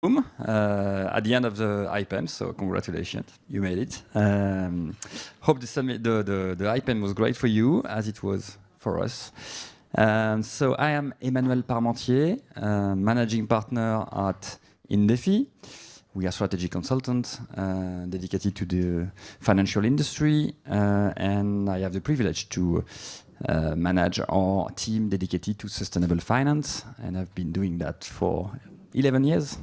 At the end of the IPEM, so congratulations, you made it. Hope the summit, the IPEM was great for you, as it was for us. So I am Emmanuel Parmentier, managing partner at Indefi. We are strategy consultants dedicated to the financial industry, and I have the privilege to manage our team dedicated to sustainable finance, and I've been doing that for 11 years.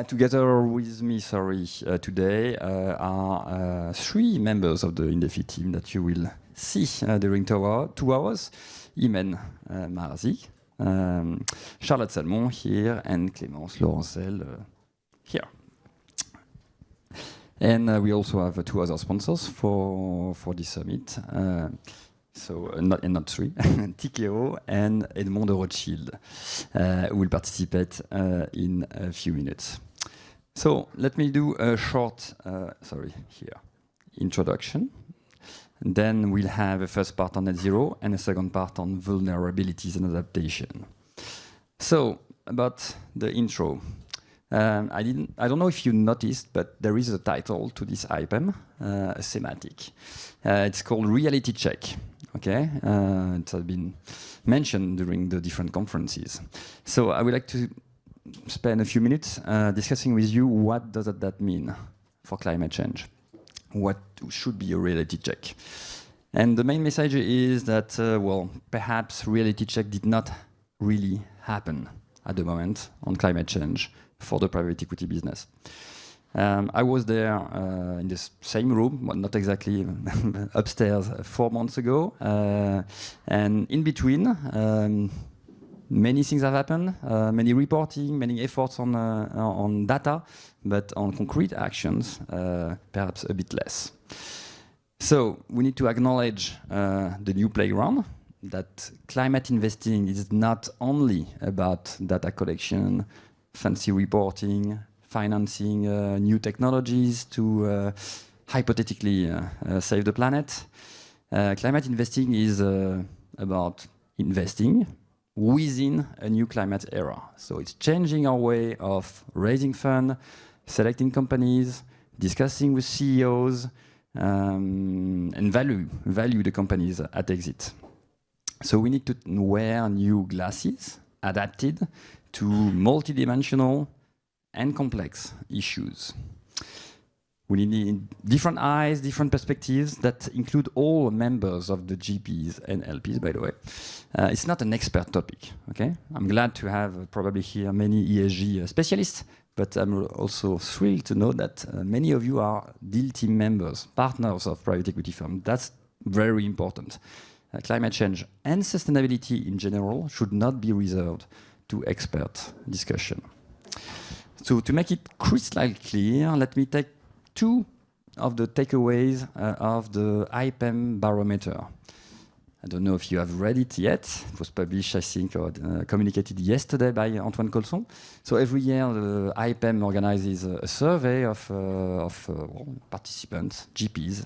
Together with me, today are three members of the Indefi team that you will see during 2 hours. Imen Maharzi, Charlotte Salmon here, and Clémence Laurencel here. And we also have 2 other sponsors for this summit. Not three, Tikeo and Edmond de Rothschild will participate in a few minutes. So let me do a short, introduction. And then we'll have a first part on net zero and a second part on vulnerabilities and adaptation. So about the intro. I don't know if you noticed, but there is a title to this IPEM, a thematic. It's called Reality Check. Okay, it has been mentioned during the different conferences. So I would like to spend a few minutes discussing with you what does that mean for climate change. What should be a reality check? And the main message is that, perhaps reality check did not really happen at the moment on climate change for the private equity business. I was there in this same room, well, not exactly upstairs, 4 months ago. And in between, many things have happened, many reporting, many efforts on data, but on concrete actions, perhaps a bit less. So we need to acknowledge the new playground, that climate investing is not only about data collection, fancy reporting, financing new technologies to hypothetically save the planet. Climate investing is about investing within a new climate era. So it's changing our way of raising funds, selecting companies, discussing with CEOs, and value the companies at exit. So we need to wear new glasses adapted to multidimensional and complex issues. We need different eyes, different perspectives that include all members of the GPs and LPs, by the way. It's not an expert topic, okay? I'm glad to have probably here many ESG specialists, but I'm also thrilled to know that many of you are deal team members, partners of private equity firms. That's very important. Climate change and sustainability in general should not be reserved to expert discussion. So to make it crystal clear, let me take 2 of the takeaways of the IPEM barometer. I don't know if you have read it yet. It was published, I think, or communicated yesterday by Antoine Colson. So every year, the IPEM organizes a survey of participants, GPs,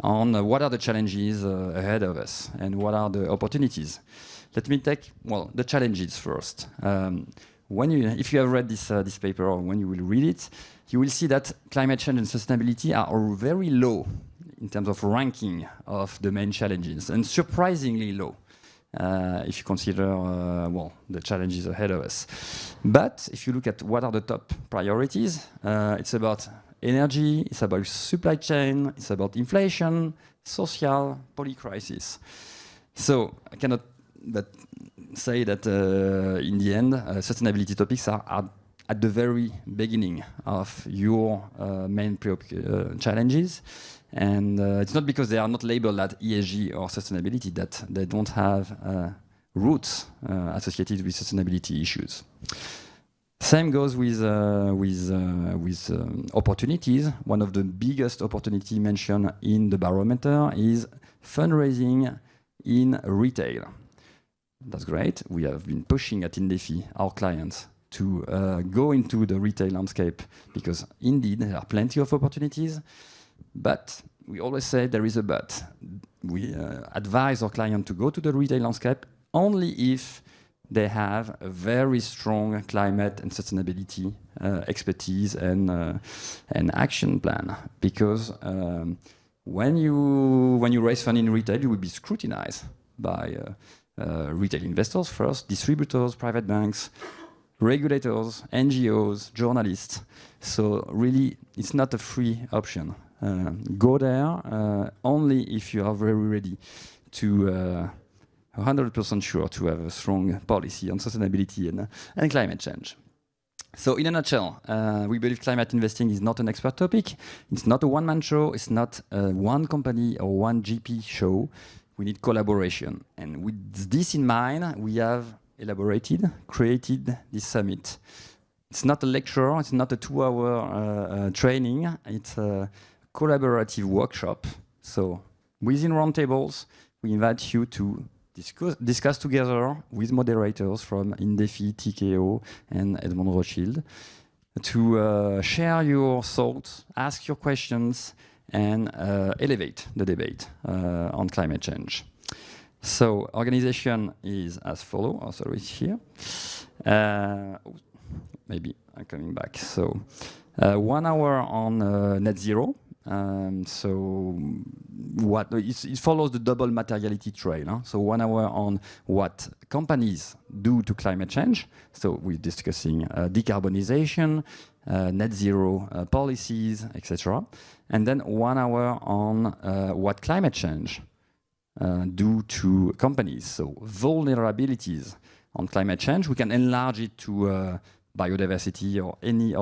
on what are the challenges ahead of us and what are the opportunities. Let me take, the challenges first. If you have read this paper, or when you will read it, you will see that climate change and sustainability are very low in terms of ranking of the main challenges, and surprisingly low if you consider the challenges ahead of us. But if you look at what are the top priorities, it's about energy, it's about supply chain, it's about inflation, social, polycrisis. So I cannot but say that in the end, sustainability topics are at the very beginning of your main challenges. And it's not because they are not labeled as ESG or sustainability that they don't have roots associated with sustainability issues. Same goes with opportunities. One of the biggest opportunity mentioned in the barometer is fundraising in retail. That's great. We have been pushing at Indefi, our clients, to go into the retail landscape because indeed there are plenty of opportunities, but we always say there is a but. We advise our client to go to the retail landscape only if they have a very strong climate and sustainability expertise and action plan. Because when you raise funds in retail, you will be scrutinized by retail investors first, distributors, private banks, regulators, NGOs, journalists. So really, it's not a free option. Go there only if you are very ready to 100% sure to have a strong policy on sustainability and climate change. So in a nutshell, we believe climate investing is not an expert topic. It's not a one-man show. It's not one company or one GP show. We need collaboration. And with this in mind, we have created this summit. It's not a lecture. It's not a 2-hour training. It's a collaborative workshop. So within roundtables, we invite you to discuss together with moderators from Indefi, TKO, and Edmond Rothschild to share your thoughts, ask your questions, and elevate the debate on climate change. So organization is as follows. Oh, sorry, it's here. Maybe I'm coming back. So 1 hour on net zero. So it follows the double materiality trail. Huh? So 1 hour on what companies do to climate change. So we're discussing decarbonization, net zero policies, etc. And then 1 hour on what climate change do to companies. So vulnerabilities on climate change. We can enlarge it to biodiversity or any other